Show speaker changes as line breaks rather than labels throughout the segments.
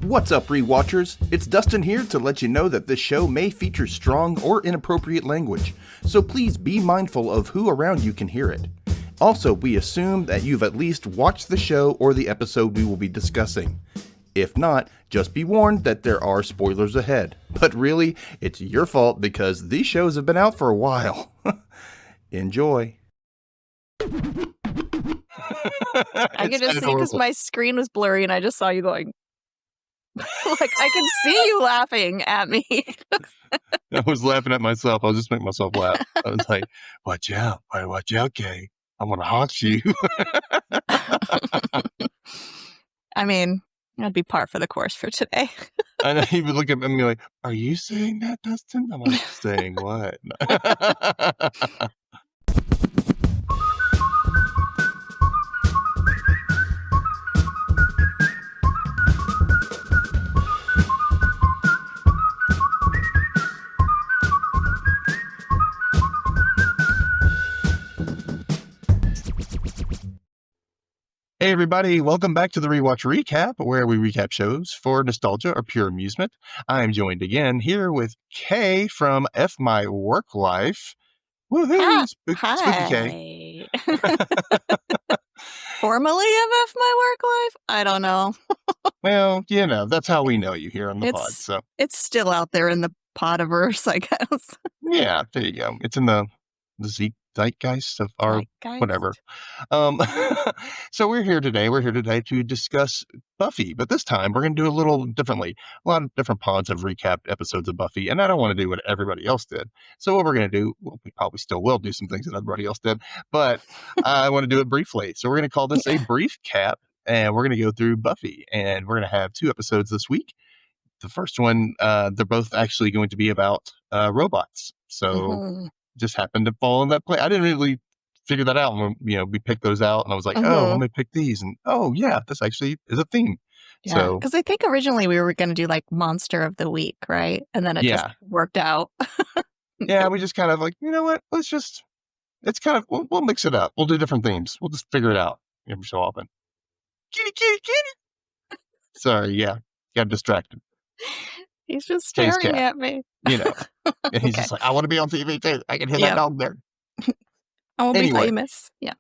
What's up, Rewatchers? It's Dustin here to let you know that this show may feature strong or inappropriate language, so please be mindful of who around you can hear it. Also, we assume that you've at least watched the show or the episode we will be discussing. If not, just be warned that there are spoilers ahead. But really, it's your fault because these shows have been out for a while. Enjoy.
I could just see because my screen was blurry and I just saw you going. Like, I can see you laughing at me.
I was laughing at myself. I was just making myself laugh. I was like, watch out, Kay. I'm going to haunt you.
I mean, that'd be par for the course for today.
And he would look at me and be like, are you saying that, Dustin? I'm like, saying what? Hey everybody, welcome back to the Rewatch Recap, where we recap shows for nostalgia or pure amusement. I am joined again here with Kay from F My Work Life. Woohoo!
Hi.
Spooky Kay.
Formerly of F My Work Life? I don't know.
Well, you know, that's how we know you here on the pod. So
it's still out there in the podiverse, I guess.
Yeah, there you go. It's in the zeitgeist of our whatever. So we're here today to discuss Buffy, but this time we're going to do a little differently. A lot of different pods have recapped episodes of Buffy, and I don't want to do what everybody else did. So what we're going to do, well, we probably still will do some things that everybody else did, but I want to do it briefly. So we're going to call this a brief cap, and we're going to go through Buffy, and we're going to have 2 episodes this week. The first one, they're both actually going to be about robots. So just happened to fall in that play. I didn't really figure that out. And, we picked those out, and I was like, oh, let me pick these. And, oh, yeah, this actually is a theme.
Yeah, because I think originally we were going to do, like, Monster of the Week, right? And then it just worked out.
Yeah, we just kind of like, you know what? We'll mix it up. We'll do different themes. We'll just figure it out every so often. Kitty. Sorry, yeah. Got distracted.
He's just staring at me.
And he's just like, I want to be on TV too. I can hear that dog there.
I will be famous. Yeah.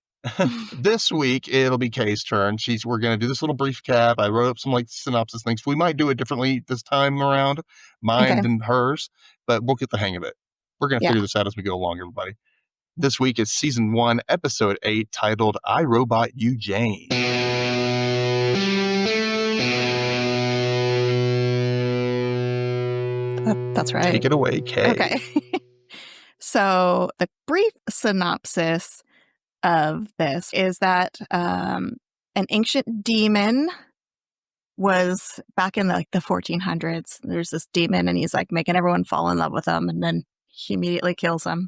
This week it'll be Kay's turn. We're going to do this little brief cap. I wrote up some synopsis things. We might do it differently this time around, mine and hers, but we'll get the hang of it. We're going to figure this out as we go along, everybody. This week is season 1, episode 8, titled "I Robot You, Jane."
That's right.
Take it away, Kay.
Okay. So the brief synopsis of this is that an ancient demon was back in the 1400s. There's this demon, and he's like making everyone fall in love with him, and then he immediately kills him.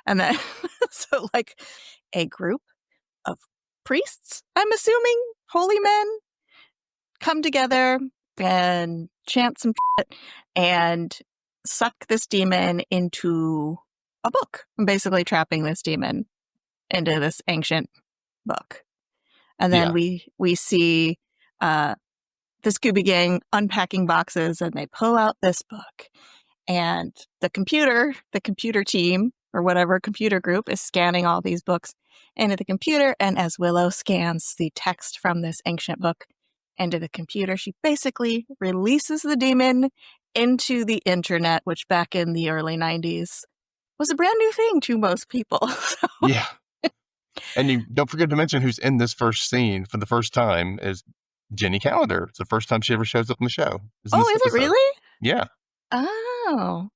And then, so like a group of priests, I'm assuming, holy men, come together and chant some shit and suck this demon into a book, basically trapping this demon into this ancient book. And then we see the Scooby Gang unpacking boxes, and they pull out this book, and the computer team or whatever computer group is scanning all these books into the computer. And as Willow scans the text from this ancient book into the computer, she basically releases the demon into the internet, which back in the early 90s was a brand new thing to most people. So.
Yeah. And you don't forget to mention who's in this first scene for the first time is Jenny Calendar. It's the first time she ever shows up in the show.
Is it really?
Yeah.
Oh.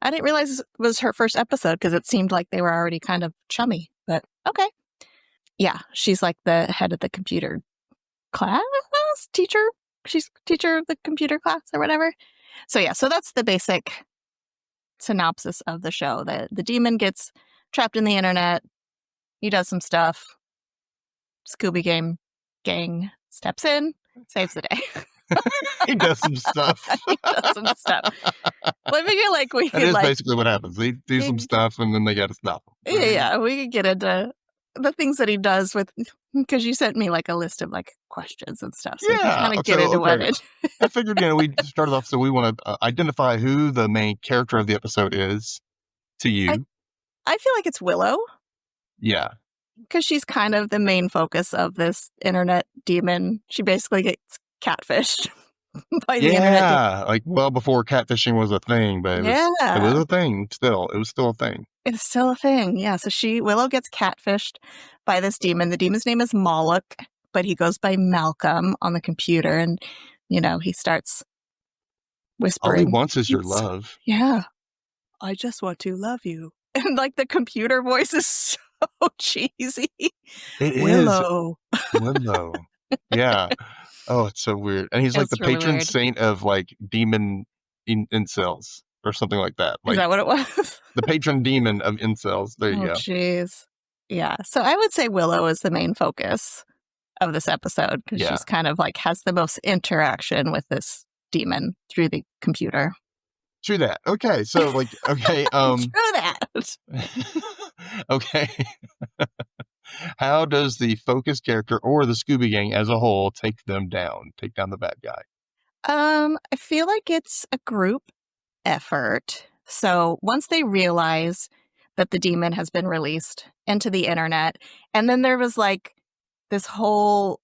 I didn't realize it was her first episode because it seemed like they were already kind of chummy, but okay. Yeah, she's like the head of the computer class teacher. She's teacher of the computer class or whatever. So yeah, so that's the basic synopsis of the show. The demon gets trapped in the internet. He does some stuff. Scooby Gang steps in, saves the day.
He does some stuff.
Well, I figure like we could
That is basically what happens. They do some stuff and then they got to stop him.
Yeah, we could get into the things that he does with Because you sent me like a list of like questions and stuff, so we can
Yeah.
kind of get into what it.
I figured, we started off, so we want to identify who the main character of the episode is to you.
I feel like it's Willow.
Yeah.
Because she's kind of the main focus of this internet demon. She basically gets catfished by the internet demon.
Yeah, like well before catfishing was a thing, but it was a thing still. It was still a thing.
It's still a thing, yeah. So Willow gets catfished by this demon. The demon's name is Moloch, but he goes by Malcolm on the computer, and he starts whispering.
All he wants is your love.
Yeah, I just want to love you, and like the computer voice is so cheesy.
It
Willow.
is Willow. Yeah. Oh, it's so weird. And he's like the
really
patron
weird.
saint of like demon incels or something like that. Like,
is that what it was?
The patron demon of incels. There you go.
Oh, jeez. Yeah. So I would say Willow is the main focus of this episode because she's kind of like has the most interaction with this demon through the computer.
True that. Okay. So like, okay.
True that.
Okay. How does the focus character or the Scooby Gang as a whole take down the bad guy?
I feel like it's a group effort. So once they realize that the demon has been released into the internet, and then there was like this whole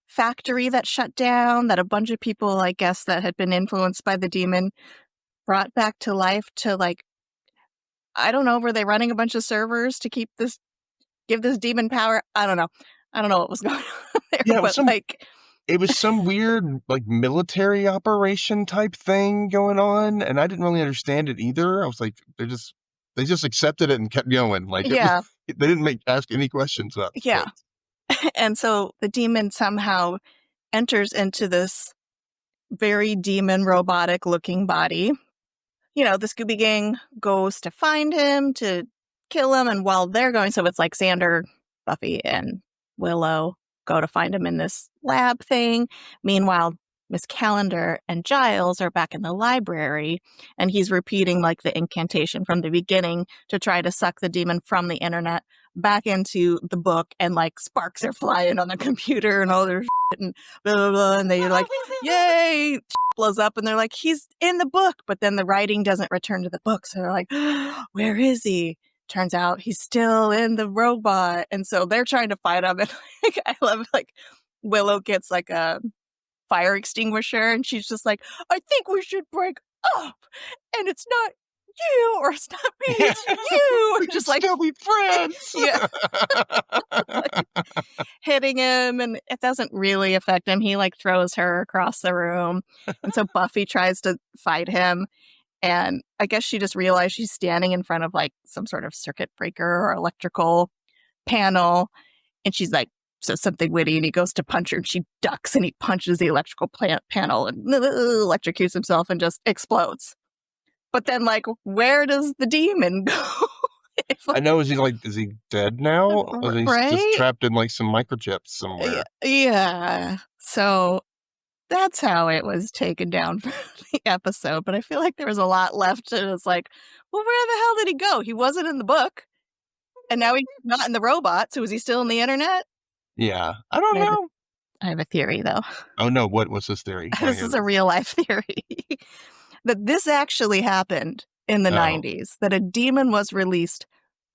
factory that shut down that a bunch of people, I guess, that had been influenced by the demon brought back to life to like, I don't know, were they running a bunch of servers to give this demon power? I don't know what was going on there.
Yeah,
but
it was some weird like military operation type thing going on, and I didn't really understand it either. I was like, they just accepted it and kept going. Like, they didn't ask any questions about it.
Yeah. And so the demon somehow enters into this very demon robotic looking body. The Scooby Gang goes to find him, to kill him. And while they're going, so it's like Xander, Buffy, and Willow go to find him in this lab thing. Meanwhile, Miss Calendar and Giles are back in the library, and he's repeating like the incantation from the beginning to try to suck the demon from the internet back into the book, and like sparks are flying on the computer and all their shit and blah, blah, blah, and they're like, yay, blows up, and they're like, he's in the book, but then the writing doesn't return to the book, so they're like, where is he? Turns out he's still in the robot, and so they're trying to fight him, and like, I love like Willow gets like a fire extinguisher, and she's just like, I think we should break up, and it's not you, or it's not me, it's you.
We just like still be friends.
Yeah. Like, hitting him, and it doesn't really affect him. He like throws her across the room, and so Buffy tries to fight him, and I guess she just realized she's standing in front of like some sort of circuit breaker or electrical panel, and she's like, so something witty, and he goes to punch her, and she ducks, and he punches the electrical panel and electrocutes himself and just explodes. But then, like, where does the demon go?
I know. Is he dead now? Or is he just trapped in like some microchips somewhere?
Yeah. So that's how it was taken down for the episode. But I feel like there was a lot left. And it's like, well, where the hell did he go? He wasn't in the book. And now he's not in the robot. So is he still in the internet?
Yeah. I don't know.
I have a theory, though.
Oh, no. What's this theory?
This is a real life theory. That this actually happened in the 90s, that a demon was released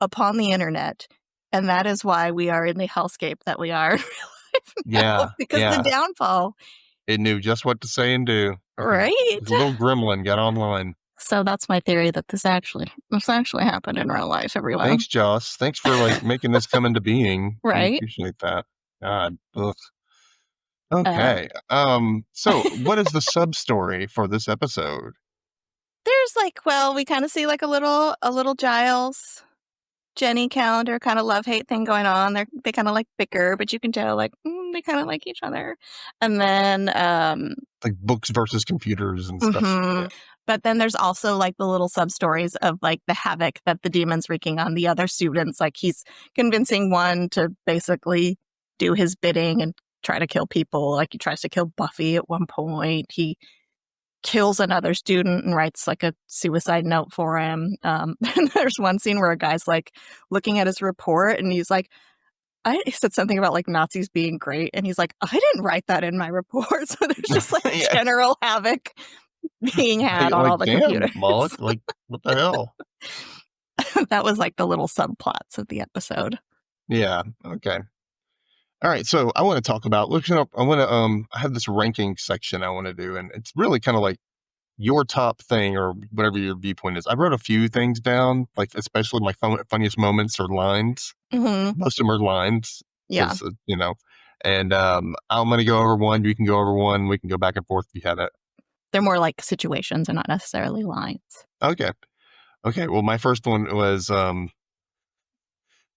upon the internet, and that is why we are in the hellscape that we are in real life now,
Yeah.
because the downfall.
It knew just what to say and do.
Right.
The little gremlin got online.
So that's my theory, that this actually happened in real life, everyone.
Thanks, Joss. Thanks for like making this come into being.
Right.
I appreciate that. God. Ugh. Okay. So what is the sub story for this episode?
There's like, well, we kind of see like a little Giles, Jenny Calendar kind of love-hate thing going on. They kind of like bicker, but you can tell like they kind of like each other. And then
like books versus computers and stuff. Yeah.
But then there's also like the little sub-stories of like the havoc that the demon's wreaking on the other students. Like he's convincing one to basically do his bidding and try to kill people. Like he tries to kill Buffy at one point. He kills another student and writes like a suicide note for him. And there's one scene where a guy's like looking at his report, and he's like, I said something about like Nazis being great, and he's like, I didn't write that in my report. So there's just like
Yeah.
general havoc being had on
like,
all the
damn,
computers.
Moloch, like, what the hell?
That was like the little subplots of the episode.
Yeah. Okay. All right. So I want to talk about looking up. I want to I have this ranking section I want to do, and it's really kind of like your top thing or whatever your viewpoint is. I wrote a few things down, like especially my funniest moments or lines.
Mm-hmm.
Most of them are lines.
Yeah.
You know, and I'm going to go over one. You can go over one. We can go back and forth if you have it.
They're more like situations and not necessarily lines.
Okay. Okay. Well, my first one was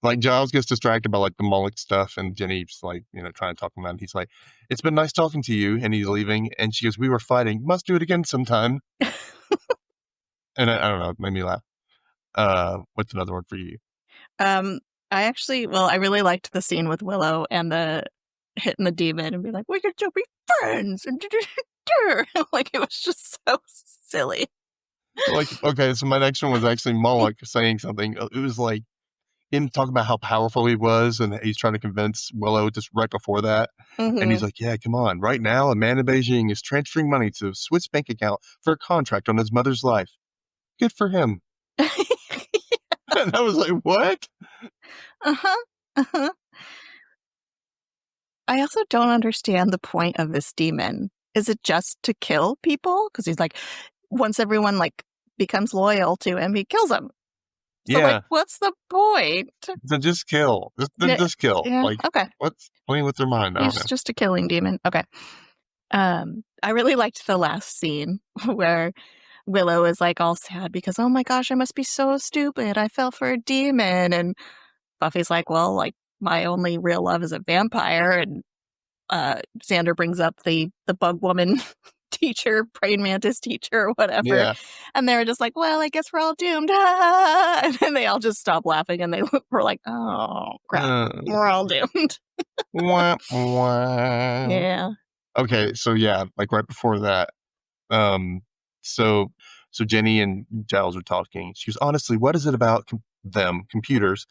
like Giles gets distracted by like the Moloch stuff, and Jenny's like, trying to talk him out. And he's like, "It's been nice talking to you," and he's leaving, and she goes, "We were fighting. Must do it again sometime." And I don't know, it made me laugh. What's another one for you?
I really liked the scene with Willow and the hitting the demon and be like, "We could still be friends," and like it was just so silly.
Like, okay, so my next one was actually Moloch saying something. It was like him talking about how powerful he was, and he's trying to convince Willow just right before that.
Mm-hmm.
And he's like, "Yeah, come on. Right now, a man in Beijing is transferring money to a Swiss bank account for a contract on his mother's life. Good for him." And I was like, what?
Uh-huh. Uh-huh. I also don't understand the point of this demon. Is it just to kill people? Because he's like, once everyone like becomes loyal to him, he kills them. So
Yeah.
like, what's the point?
Then just kill. Just kill.
Yeah,
like,
okay.
What's playing with their mind? I don't know.
He's just a killing demon. Okay. I really liked the last scene where Willow is like all sad because, oh my gosh, I must be so stupid. I fell for a demon. And Buffy's like, well, like my only real love is a vampire. And Xander brings up the bug woman teacher, praying mantis teacher or whatever.
Yeah.
And they were just like, well, I guess we're all doomed. And then they all just stop laughing and they were like, oh crap, we're all doomed.
Wah, wah.
Yeah.
Okay, so yeah, like right before that, so Jenny and Giles are talking. She goes, honestly, what is it about computers,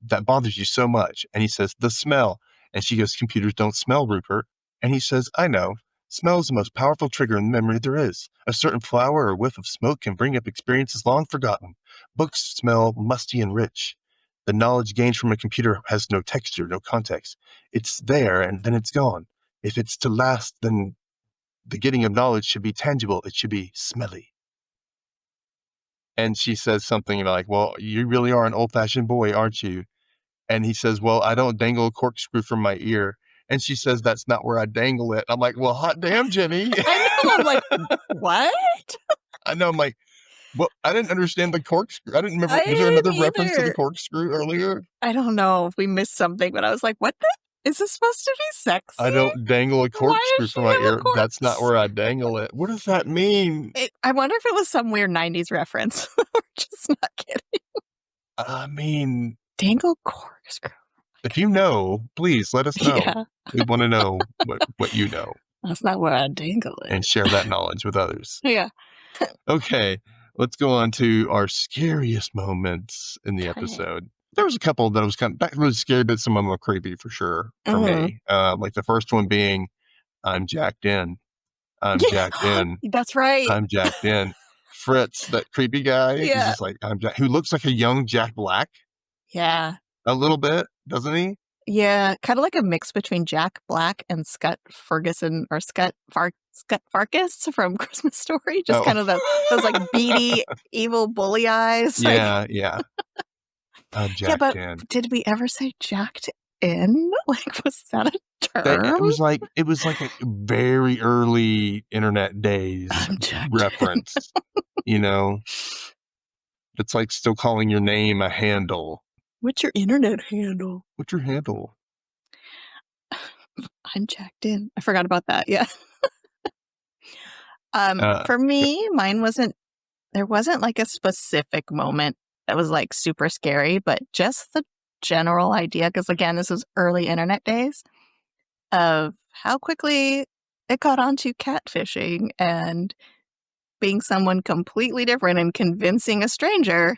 that bothers you so much? And he says, the smell. And she goes, computers don't smell, Rupert. And he says, I know. Smell is the most powerful trigger in memory there is. A certain flower or whiff of smoke can bring up experiences long forgotten. Books smell musty and rich. The knowledge gained from a computer has no texture, no context. It's there and then it's gone. If it's to last, then the getting of knowledge should be tangible. It should be smelly. And she says something like, well, you really are an old-fashioned boy, aren't you? And he says, well, I don't dangle a corkscrew from my ear. And she says, that's not where I dangle it. I'm like, well, hot damn, Jenny.
I know. I'm like, what?
I know. I'm like, well, I didn't understand the corkscrew. I didn't remember. Was there another reference to the corkscrew earlier?
I don't know if we missed something, but I was like, what the? Is this supposed to be sexy?
I don't dangle a corkscrew from my ear. That's not where I dangle it. What does that mean?
I wonder if it was some weird 90s reference. We're just not kidding.
I mean...
Dangle corkscrew.
If you know, please let us know.
Yeah.
We want to know what you know.
That's not where I dangle it.
And share that knowledge with others.
Yeah.
Okay, let's go on to our scariest moments in the episode. There was a couple that was that really scary, but some of them were creepy for sure for me. Like the first one being, I'm jacked in. I'm jacked in.
That's right.
I'm jacked in. Fritz, that creepy guy, is just like, who looks like a young Jack Black.
Yeah.
A little bit, doesn't he?
Yeah, kind of like a mix between Jack Black and Scott Ferguson or Scott Farkas from Christmas Story. Just kind of those like beady, evil bully eyes.
Yeah, yeah. Jacked in.
Did we ever say jacked in? Like, was that a term?
It was like a very early internet days reference. It's like still calling your name a handle.
What's your internet handle?
What's your handle?
I'm jacked in. I forgot about that. Yeah. For me, there wasn't like a specific moment that was like super scary, but just the general idea, because again, this was early internet days, of how quickly it got onto catfishing and being someone completely different and convincing a stranger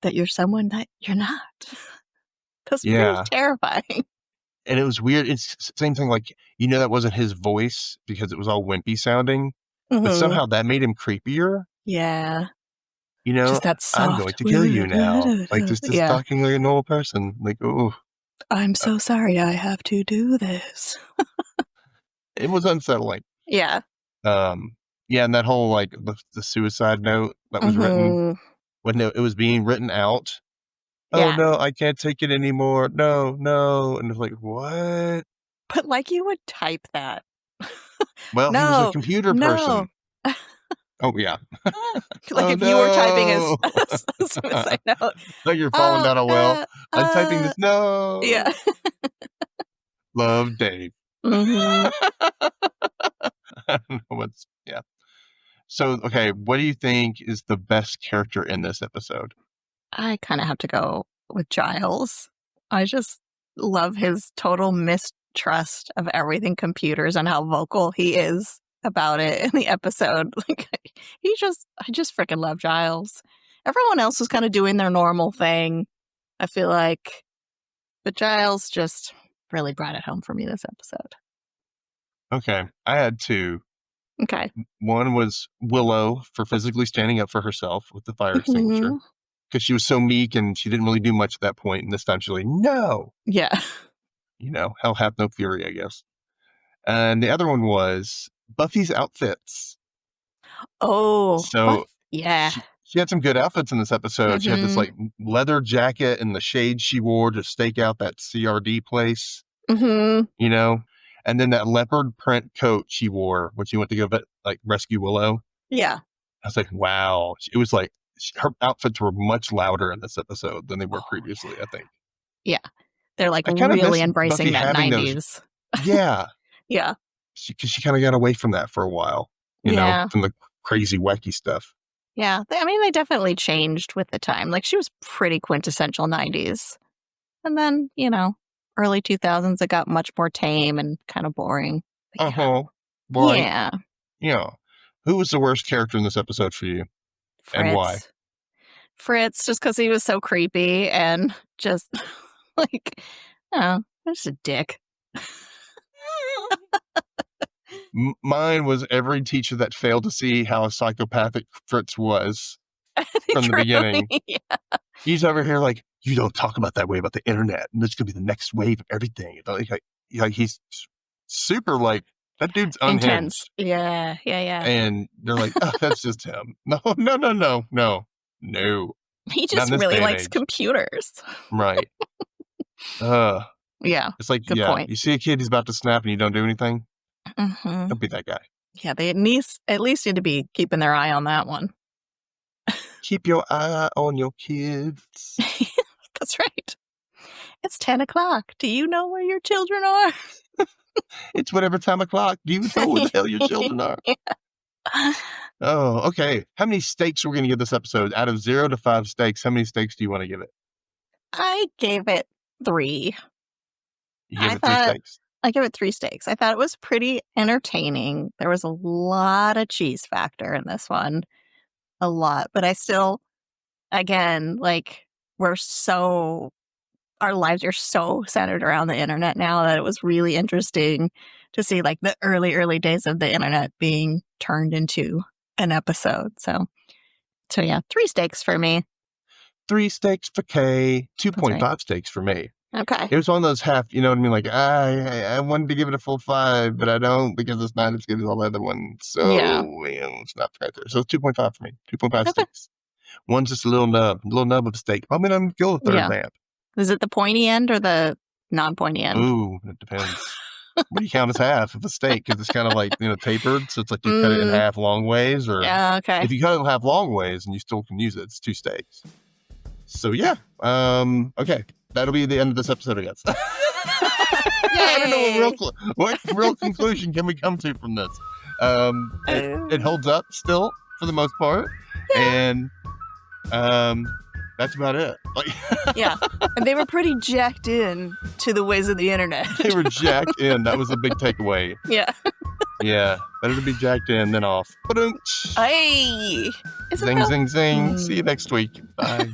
that you're someone that you're not. That's pretty terrifying.
And it was weird. It's the same thing, like, that wasn't his voice because it was all wimpy sounding, but somehow that made him creepier.
Yeah. Just that soft.
I'm going to kill you now. Like, just talking like a normal person. Like, oh.
I'm so sorry I have to do this.
It was unsettling.
Yeah.
And that whole, like, the suicide note that was written, when it was being written out. Oh, no, I can't take it anymore. No. And it's like, what?
But, like, you would type that.
Well, he was a computer person. Oh, yeah.
Like, if you were typing a suicide note.
Like you're falling down a well. I'm typing this. No.
Yeah.
Love, Dave.
Mm-hmm.
I don't know what's, yeah. So, okay, what do you think is the best character in this episode?
I kind of have to go with Giles. I just love his total mistrust of everything computers and how vocal he is about it in the episode. Like, I just freaking love Giles. Everyone else was kind of doing their normal thing, I feel like. But Giles just really brought it home for me this episode.
Okay, I had two.
Okay.
One was Willow for physically standing up for herself with the fire extinguisher. Because she was so meek and she didn't really do much at that point. And this time she's like, no.
Yeah.
Hell hath no fury, I guess. And the other one was Buffy's outfits.
Oh.
So,
yeah.
She had some good outfits in this episode. She had this, like, leather jacket and the shades she wore to stake out that CRD place. And then that leopard print coat she wore when she went to go rescue Willow.
Yeah.
I was like, wow. It was like, her outfits were much louder in this episode than they were previously, I think.
Yeah. They're like really embracing
Buffy
that 90s.
Yeah.
Yeah.
Because she kind of got away from that for a while, you know, from the crazy, wacky stuff.
Yeah. They definitely changed with the time. Like, she was pretty quintessential 90s. And then, early 2000s, it got much more tame and kind of boring.
Boring.
Yeah.
Yeah. Who was the worst character in this episode for you?
Fritz.
And why?
Fritz, just because he was so creepy and just like, just a dick.
Mine was every teacher that failed to see how psychopathic Fritz was from the beginning.
Yeah.
He's over here like, you don't talk about that way about the internet, and it's gonna be the next wave of everything. Like he's super, like, that dude's unhinged.
Intense. Yeah.
And they're like, oh, that's just him. No.
He just really likes computers.
Right.
Yeah.
It's like,
good point.
You see a kid who's about to snap and you don't do anything. Don't be that guy.
Yeah, they at least need to be keeping their eye on that one.
Keep your eye on your kids.
That's right. It's 10 o'clock. Do you know where your children are?
It's whatever time o'clock. Do you know where the hell your children are?
Yeah.
Oh, okay. How many stakes are we going to give this episode? Out of 0 to 5 stakes, how many stakes do you want to give it?
I gave it 3.
You gave it 3 stakes?
I give it 3 stakes. I thought it was pretty entertaining. There was a lot of cheese factor in this one. A lot. But I still, again, like, our lives are so centered around the internet now that it was really interesting to see, like, the early days of the internet being turned into an episode. So yeah, 3 stakes for me.
3 stakes for Kay, 2.5 stakes for me.
Okay.
It was one of those half, you know what I mean? Like, I wanted to give it a full 5, but I don't because it's not as good as all the other ones. So, it's not right there. So it's 2.5 for me. 2.5 stakes. One's just a little nub of a steak. Probably not go the third lamp.
Is it the pointy end or the non-pointy end?
Ooh, it depends. What do you count as half of a steak? Because it's kind of like, tapered. So it's like you cut it in half long ways. Or
okay.
If you cut it in half long ways and you still can use it, it's 2 steaks. So, yeah. Okay. That'll be the end of this episode, I guess. I don't know what real conclusion can we come to from this. It holds up still for the most part. Yeah. And that's about it.
Yeah. And they were pretty jacked in to the ways of the internet.
They were jacked in. That was a big takeaway.
Yeah.
Yeah. Better to be jacked in than off.
Hey!
Zing, zing, zing. See you next week. Bye.